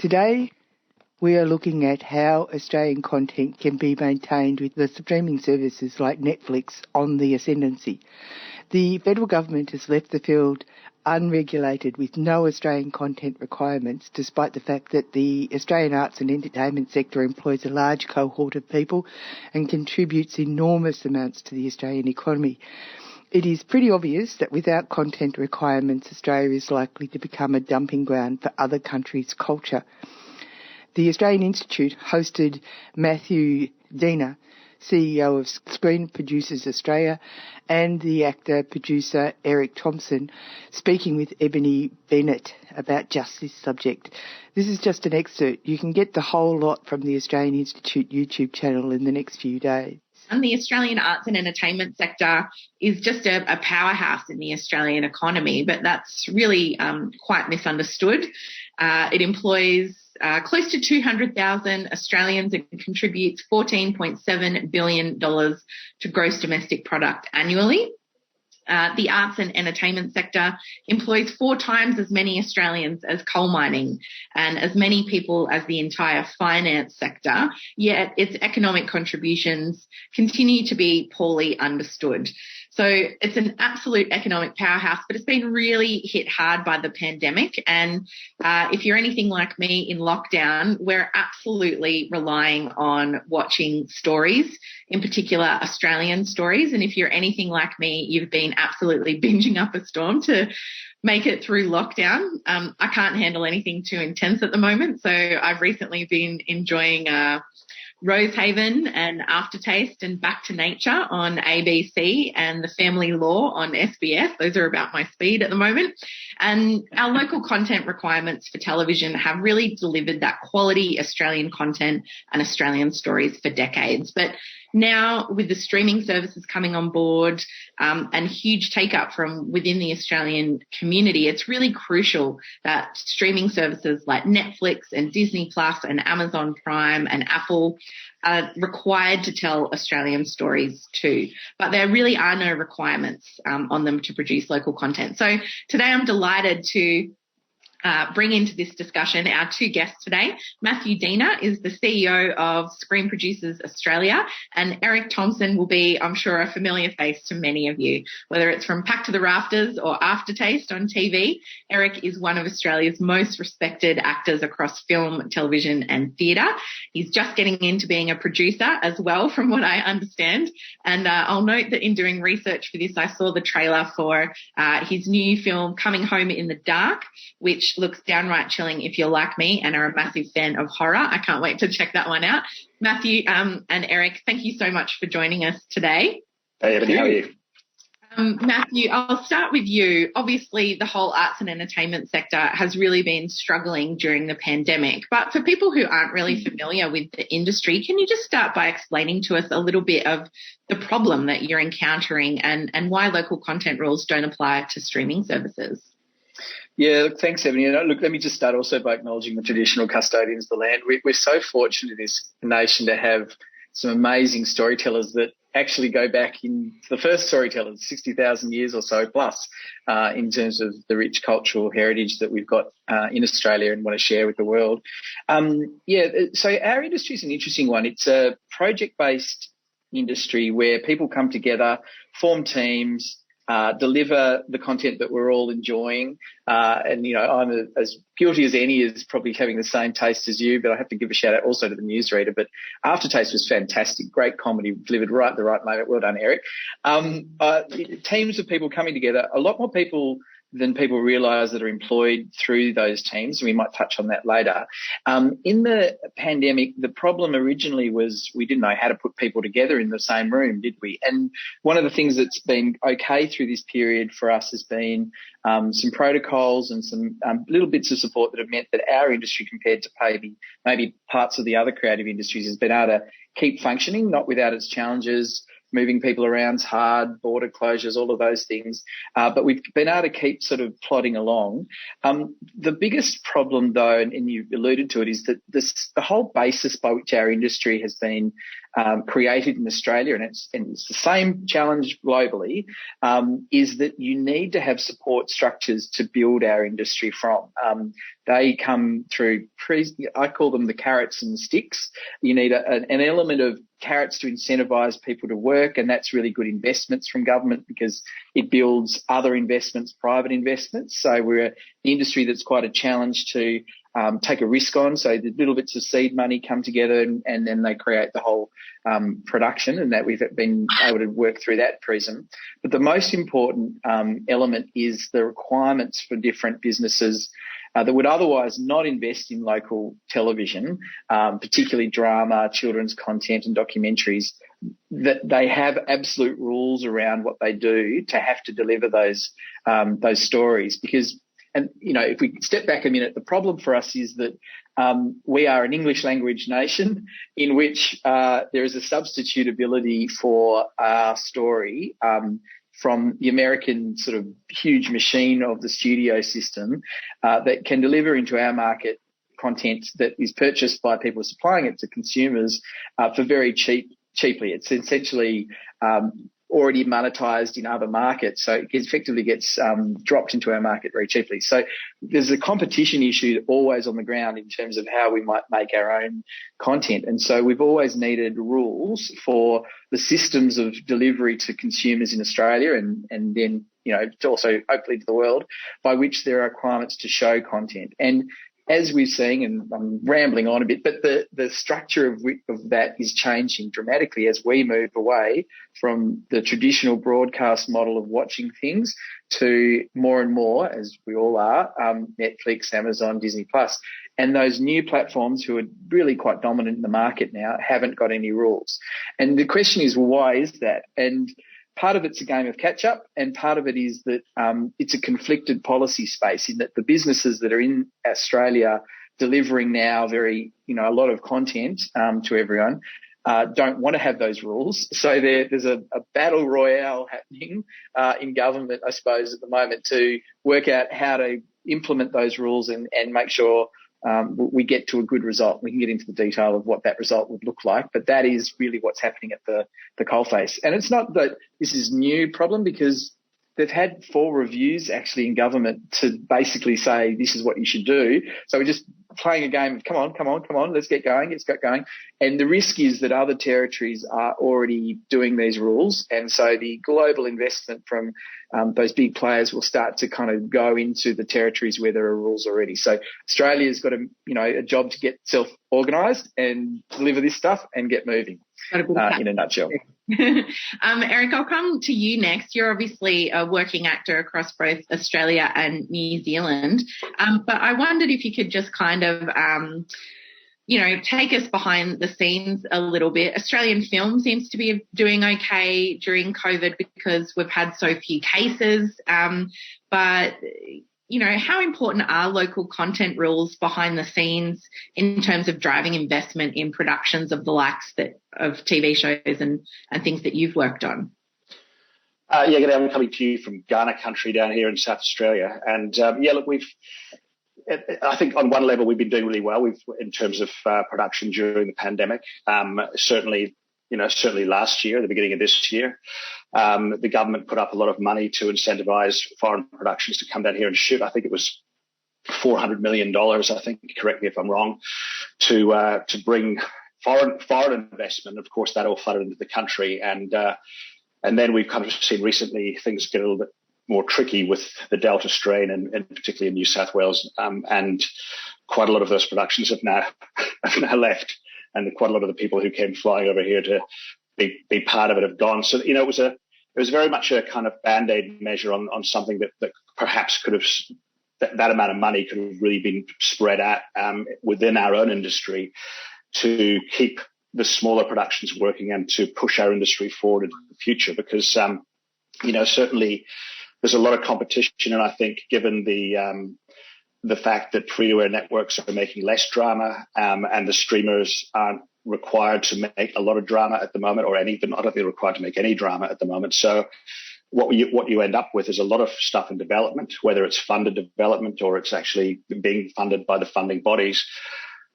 Today, we are looking at how Australian content can be maintained with the streaming services like Netflix on the ascendancy. The federal government has left the field unregulated with no Australian content requirements, despite the fact that the Australian arts and entertainment sector employs a large cohort of people and contributes enormous amounts to the Australian economy. It is pretty obvious that without content requirements, Australia is likely to become a dumping ground for other countries' culture. The Australian Institute hosted Matthew Dina, CEO of Screen Producers Australia, and the actor-producer Erik Thomson, speaking with Ebony Bennett about just this subject. This is just an excerpt. You can get the whole lot from the Australian Institute YouTube channel in the next few days. And the Australian arts and entertainment sector is just a powerhouse in the Australian economy, but that's really quite misunderstood. It employs close to 200,000 Australians and contributes $14.7 billion to gross domestic product annually. The arts and entertainment sector employs 4 times as many Australians as coal mining and as many people as the entire finance sector, yet its economic contributions continue to be poorly understood. So it's an absolute economic powerhouse, but it's been really hit hard by the pandemic. And if you're anything like me in lockdown, we're absolutely relying on watching stories, in particular Australian stories. And if you're anything like me, you've been absolutely binging up a storm to make it through lockdown. I can't handle anything too intense at the moment. So I've recently been enjoying Rosehaven and Aftertaste and Back to Nature on ABC and The Family Law on SBS. Those are about my speed at the moment. And our local content requirements for television have really delivered that quality Australian content and Australian stories for decades. But now with the streaming services coming on board and huge take-up from within the Australian community, it's really crucial that streaming services like Netflix and Disney Plus and Amazon Prime and Apple are required to tell Australian stories too. But there really are no requirements on them to produce local content. So today I'm delighted to bring into this discussion our 2 guests today. Matthew Dina is the CEO of Screen Producers Australia, and Erik Thomson will be, I'm sure, a familiar face to many of you, whether it's from Packed to the Rafters or Aftertaste on TV. Erik is one of Australia's most respected actors across film, television and theatre. He's just getting into being a producer as well, from what I understand. And I'll note that in doing research for this, I saw the trailer for his new film, Coming Home in the Dark, which looks downright chilling if you're like me and are a massive fan of horror. I can't wait to check that one out. Matthew and Erik, thank you so much for joining us today. Hey, Ebony, how are you? Matthew, I'll start with you. Obviously, the whole arts and entertainment sector has really been struggling during the pandemic. But for people who aren't really familiar with the industry, can you just start by explaining to us a little bit of the problem that you're encountering and why local content rules don't apply to streaming services? Yeah, look, thanks, Ebony. And look, let me just start also by acknowledging the traditional custodians of the land. We're so fortunate in this nation to have some amazing storytellers that actually go back in the first storytellers, 60,000 years or so plus, in terms of the rich cultural heritage that we've got in Australia and want to share with the world. So our industry is an interesting one. It's a project-based industry where people come together, form teams, deliver the content that we're all enjoying. And, you know, I'm as guilty as any as probably having the same taste as you, but I have to give a shout out also to the newsreader. But Aftertaste was fantastic. Great comedy delivered right at the right moment. Well done, Erik. Teams of people coming together, a lot more people than people realise that are employed through those teams. We might touch on that later. In the pandemic, the problem originally was we didn't know how to put people together in the same room, did we? And one of the things that's been okay through this period for us has been some protocols and some little bits of support that have meant that our industry, compared to maybe parts of the other creative industries, has been able to keep functioning, not without its challenges. Moving people around's hard, border closures, all of those things. But we've been able to keep sort of plodding along. The biggest problem, though, and you alluded to it, is that the whole basis by which our industry has been created in Australia, and it's the same challenge globally, is that you need to have support structures to build our industry from. They come through, I call them the carrots and the sticks. You need an element of carrots to incentivise people to work, and that's really good investments from government because it builds other investments, private investments. So we're an industry that's quite a challenge to take a risk on. So the little bits of seed money come together and then they create the whole production, and that we've been able to work through that prism. But the most important element is the requirements for different businesses that would otherwise not invest in local television, particularly drama, children's content and documentaries, that they have absolute rules around what they do to have to deliver those stories. Because, and you know, if we step back a minute, the problem for us is that we are an English language nation in which there is a substitutability for our story from the American sort of huge machine of the studio system that can deliver into our market content that is purchased by people supplying it to consumers for very cheaply. It's essentially already monetized in other markets, so it effectively gets dropped into our market very cheaply. So there's a competition issue always on the ground in terms of how we might make our own content. And so we've always needed rules for the systems of delivery to consumers in Australia and then, you know, also hopefully to the world, by which there are requirements to show content. And as we're seeing, and I'm rambling on a bit, but the structure of that is changing dramatically as we move away from the traditional broadcast model of watching things to more and more, as we all are, Netflix, Amazon, Disney Plus. And those new platforms who are really quite dominant in the market now haven't got any rules. And the question is, well, why is that? And part of it's a game of catch-up, and part of it is that it's a conflicted policy space in that the businesses that are in Australia delivering now a lot of content to everyone don't want to have those rules. So there's a battle royale happening in government, I suppose, at the moment to work out how to implement those rules and make sure we get to a good result. We can get into the detail of what that result would look like, but that is really what's happening at the coalface. And it's not that this is a new problem, because they've had 4 reviews actually in government to basically say this is what you should do. So we're just playing a game of come on, let's get going. And the risk is that other territories are already doing these rules, and so the global investment from those big players will start to kind of go into the territories where there are rules already. So Australia's got a job to get itself organised and deliver this stuff and get moving. In a nutshell. Erik, I'll come to you next. You're obviously a working actor across both Australia and New Zealand, but I wondered if you could just kind of, take us behind the scenes a little bit. Australian film seems to be doing okay during COVID because we've had so few cases, but how important are local content rules behind the scenes in terms of driving investment in productions of the likes of TV shows and things that you've worked on? G'day, I'm coming to you from Ghana country down here in South Australia. And I think on one level we've been doing really well in terms of production during the pandemic. Certainly last year, the beginning of this year, the government put up a lot of money to incentivize foreign productions to come down here and shoot. I think it was $400 million, I think, correct me if I'm wrong, to bring foreign investment. Of course, that all flooded into the country. And then we've kind of seen recently things get a little bit more tricky with the Delta strain and particularly in New South Wales. And quite a lot of those productions have now left. And quite a lot of the people who came flying over here to be part of it have gone. So, it was very much a kind of Band-Aid measure on something that perhaps could have, that amount of money could have really been spread out within our own industry to keep the smaller productions working and to push our industry forward into the future. Because, certainly there's a lot of competition. And I think given the fact that free-to-air networks are making less drama and the streamers aren't required to make a lot of drama at the moment, or I don't think required to make any drama at the moment. So what you end up with is a lot of stuff in development, whether it's funded development or it's actually being funded by the funding bodies,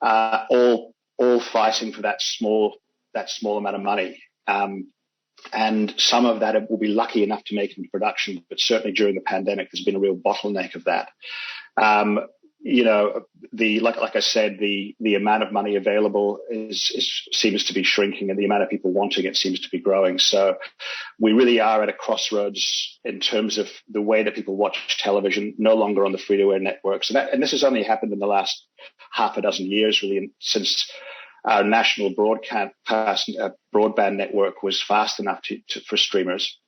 all fighting for that small amount of money. And some of that will be lucky enough to make into production, but certainly during the pandemic, there's been a real bottleneck of that. like I said, the amount of money available seems to be shrinking, and the amount of people wanting it seems to be growing. So we really are at a crossroads in terms of the way that people watch television, no longer on the free-to-air networks. And this has only happened in the last half a dozen years, really, since our national broadband network was fast enough for streamers.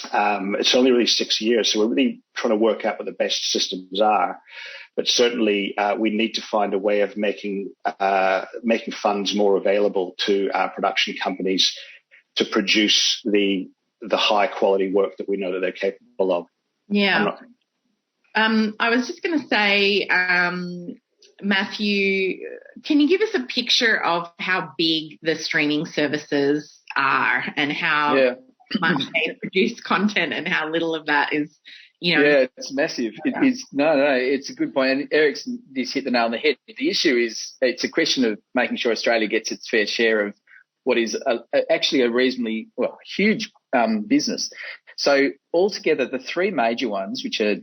It's only really 6 years, so we're really trying to work out what the best systems are. But certainly, we need to find a way of making funds more available to our production companies to produce the high quality work that we know that they're capable of. Yeah. I was just going to say, Matthew, can you give us a picture of how big the streaming services are and how much they produce content and how little of that is, Yeah, it's massive. It is. No, it's a good point. And Erik's just hit the nail on the head. The issue is it's a question of making sure Australia gets its fair share of what is actually a reasonably, huge business. So altogether, the three major ones, which are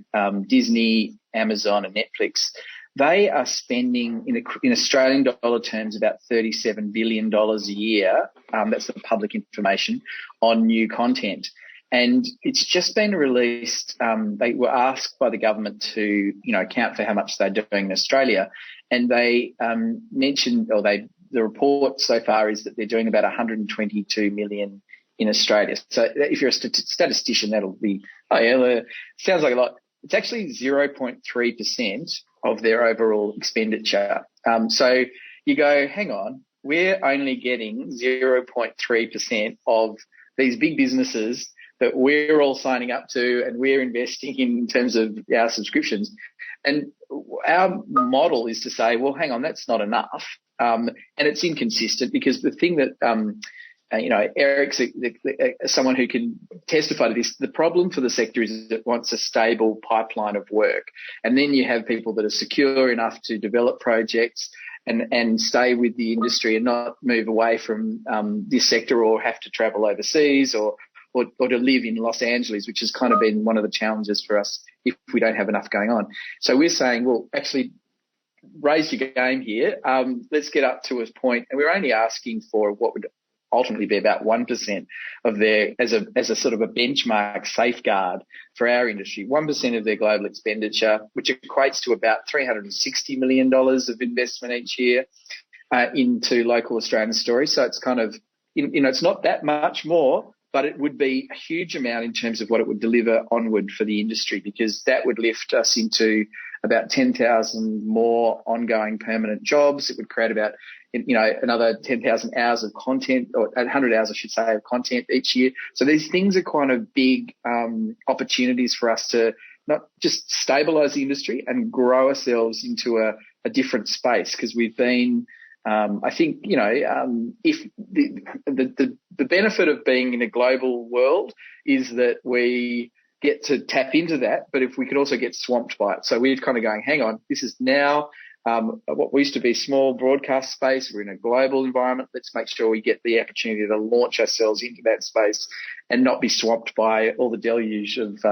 Disney, Amazon and Netflix, they are spending in Australian dollar terms about $37 billion a year. That's the public information on new content. And it's just been released. They were asked by the government to, account for how much they're doing in Australia. And they mentioned, the report so far is that they're doing about 122 million in Australia. So if you're a statistician, that'll be, sounds like a lot. It's actually 0.3% of their overall expenditure. So you go, hang on, we're only getting 0.3% of these big businesses that we're all signing up to and we're investing in terms of our subscriptions. And our model is to say, well, hang on, that's not enough. And it's inconsistent because the thing that, Erik's someone who can testify to this, the problem for the sector is it wants a stable pipeline of work. And then you have people that are secure enough to develop projects and stay with the industry and not move away from this sector or have to travel overseas or to live in Los Angeles, which has kind of been one of the challenges for us if we don't have enough going on. So we're saying, well, actually raise your game here. Let's get up to a point, and we're only asking for what would ultimately be about 1% of their, as a sort of a benchmark safeguard for our industry, 1% of their global expenditure, which equates to about $360 million of investment each year into local Australian stories. So it's kind of, it's not that much more, but it would be a huge amount in terms of what it would deliver onward for the industry, because that would lift us into about 10,000 more ongoing permanent jobs. It would create about, another 10,000 hours of content, or 100 hours, I should say, of content each year. So these things are kind of big opportunities for us to not just stabilise the industry and grow ourselves into a different space, because we've been, I think, if the benefit of being in a global world is that we get to tap into that, but if we could also get swamped by it. So we're kind of going, hang on, this is now what used to be small broadcast space. We're in a global environment. Let's make sure we get the opportunity to launch ourselves into that space and not be swamped by all the deluge of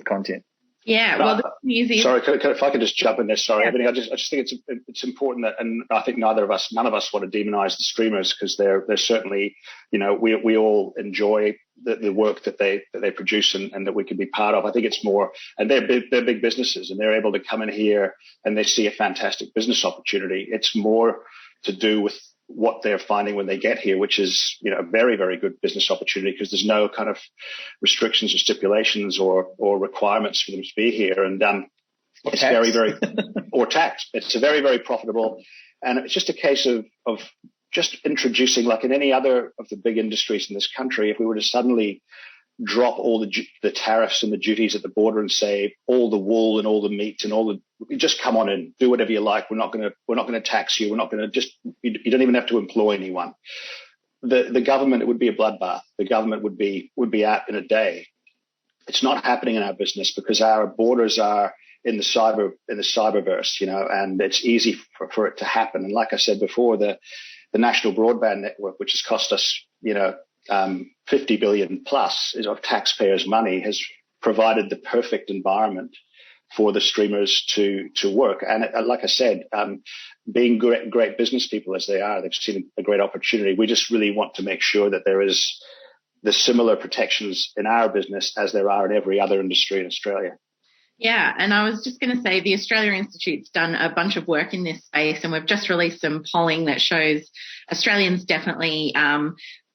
content. Yeah, well, the easy. Sorry, if I could just jump in there. Sorry, Ebony. I just think it's important that, and I think none of us want to demonise the streamers, because they're certainly, we all enjoy the work that they produce and that we can be part of. I think it's more, and they're big businesses, and they're able to come in here and they see a fantastic business opportunity. It's more to do with what they're finding when they get here, which is, a very, very good business opportunity, because there's no kind of restrictions or stipulations or requirements for them to be here. And it's tax. Very, very, or tax. It's a very, very profitable. And it's just a case of just introducing, like in any other of the big industries in this country, if we were to suddenly drop all the tariffs and the duties at the border and say all the wool and all the meat and just come on in, do whatever you like. We're not going to tax you. We're not going to you don't even have to employ anyone. The government, it would be a bloodbath. The government would be out in a day. It's not happening in our business because our borders are in the cyberverse, and it's easy for it to happen. And like I said before, the national broadband network, which has cost us, 50 billion plus of taxpayers' money, has provided the perfect environment for the streamers to work. And like I said, being great business people as they are, they've seen a great opportunity. We just really want to make sure that there is the similar protections in our business as there are in every other industry in Australia. Yeah, and I was just going to say the Australia Institute's done a bunch of work in this space, and we've just released some polling that shows Australians definitely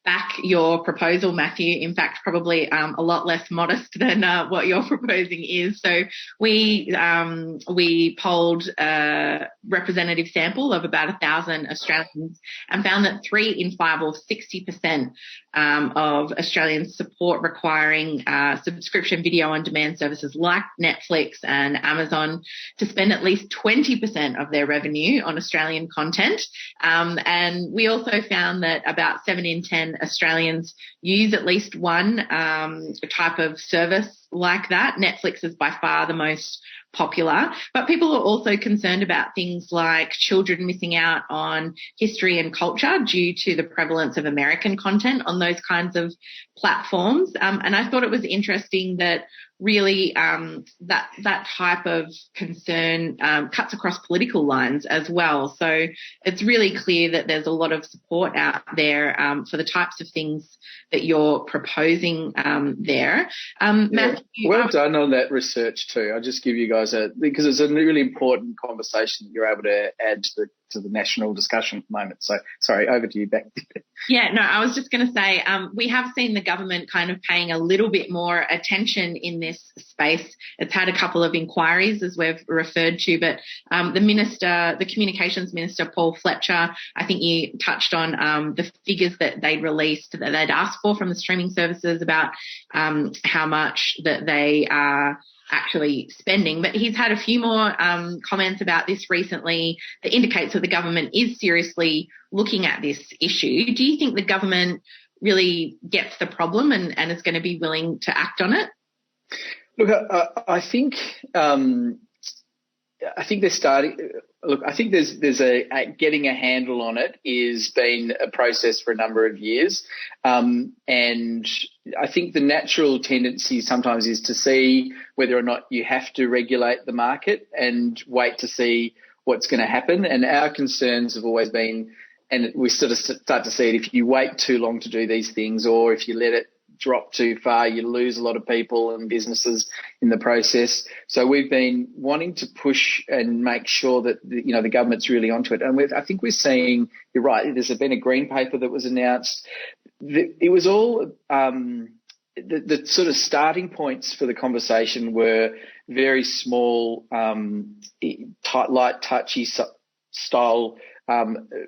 back your proposal, Matthew. In fact, probably a lot less modest than what you're proposing is. So we polled a representative sample of about 1,000 Australians and found that 3 in 5 or 60% of Australians support requiring subscription video on demand services like Netflix and Amazon to spend at least 20% of their revenue on Australian content. And we also found that about 7 in 10 Australians use at least one type of service like that. Netflix is by far the most popular, but people are also concerned about things like children missing out on history and culture due to the prevalence of American content on those kinds of platforms. And I thought it was interesting that really that type of concern cuts across political lines as well. So it's really clear that there's a lot of support out there for the types of things that you're proposing there. Matthew, well done on that research too. I'll just give you guys because it's a really important conversation that you're able to add to the national discussion at the moment. So, sorry, over to you, back. Yeah, no, I was just going to say we have seen the government kind of paying a little bit more attention in this space. It's had a couple of inquiries, as we've referred to, but the Communications Minister, Paul Fletcher, I think you touched on the figures that they'd released, that they'd asked for from the streaming services about how much that they are actually spending. But he's had a few more comments about this recently that indicates that the government is seriously looking at this issue. Do you think the government really gets the problem and is going to be willing to act on it? Look, I think they're starting. Look, I think there's a getting a handle on it is been a process for a number of years, and I think the natural tendency sometimes is to see whether or not you have to regulate the market and wait to see what's going to happen. And our concerns have always been, and we sort of start to see it, if you wait too long to do these things, or if you let it drop too far, you lose a lot of people and businesses in the process. So we've been wanting to push and make sure that the government's really onto it. And I think we're seeing, you're right, there's been a green paper that was announced. It was all the sort of starting points for the conversation were very small, light touchy style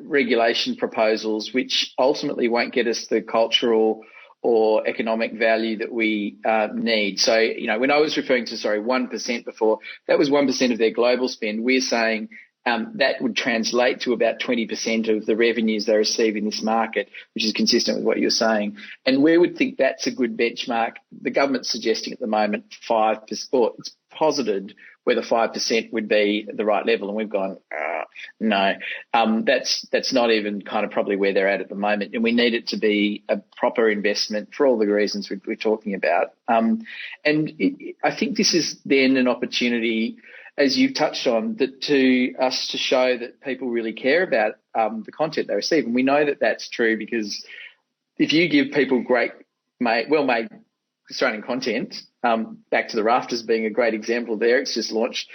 regulation proposals, which ultimately won't get us the cultural or economic value that we need. So, when I was referring to, 1% before, that was 1% of their global spend. We're saying that would translate to about 20% of the revenues they receive in this market, which is consistent with what you're saying. And we would think that's a good benchmark. The government's suggesting at the moment 5%, or it's posited whether 5% would be the right level. And we've gone, no, that's not even kind of probably where they're at the moment. And we need it to be a proper investment for all the reasons we're talking about. I think this is then an opportunity, as you've touched on, to us to show that people really care about the content they receive. And we know that that's true because if you give people great, well-made Australian content, back to the Rafters being a great example there, it's just launched,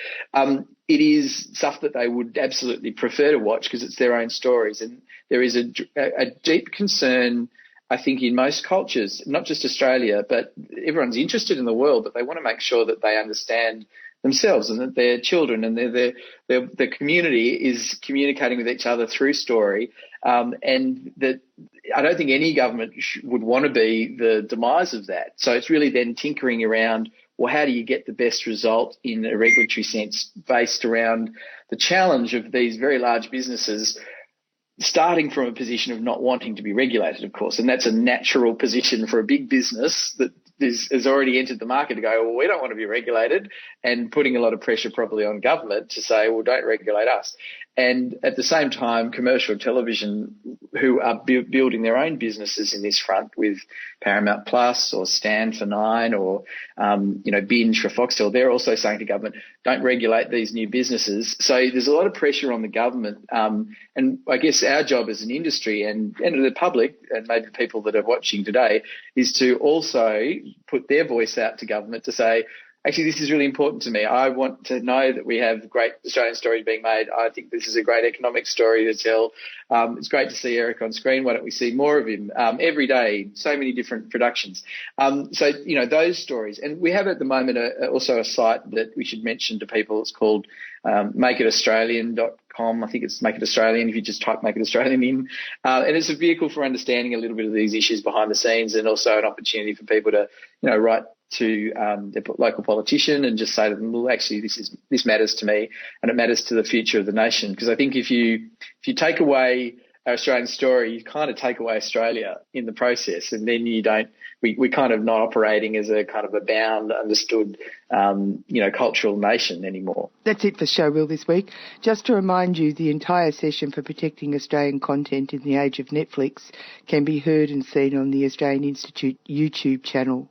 it is stuff that they would absolutely prefer to watch because it's their own stories. And there is a deep concern, I think, in most cultures, not just Australia, but everyone's interested in the world, but they want to make sure that they understand themselves and that their children and their community is communicating with each other through story, and that I don't think any government would want to be the demise of that. So it's really then tinkering around, well, how do you get the best result in a regulatory sense based around the challenge of these very large businesses starting from a position of not wanting to be regulated, of course, and that's a natural position for a big business that has already entered the market to go, well, we don't want to be regulated, and putting a lot of pressure probably on government to say, well, don't regulate us. And at the same time, commercial television who are building their own businesses in this front with Paramount Plus or Stand for Nine or, Binge for Foxtel, they're also saying to government, don't regulate these new businesses. So there's a lot of pressure on the government. And I guess our job as an industry and the public, and maybe people that are watching today, is to also put their voice out to government to say, actually, this is really important to me. I want to know that we have great Australian stories being made. I think this is a great economic story to tell. It's great to see Erik on screen. Why don't we see more of him every day? So many different productions. Those stories. And we have at the moment also a site that we should mention to people. It's called makeitaustralian.com. I think it's Make It Australian if you just type Make It Australian in. And it's a vehicle for understanding a little bit of these issues behind the scenes, and also an opportunity for people to, write to their local politician and just say to them, well, actually, this matters to me, and it matters to the future of the nation. Because I think if you take away our Australian story, you kind of take away Australia in the process, and then we're kind of not operating as a kind of a bound, understood, cultural nation anymore. That's it for Showreel this week. Just to remind you, the entire session for protecting Australian content in the age of Netflix can be heard and seen on the Australian Institute YouTube channel.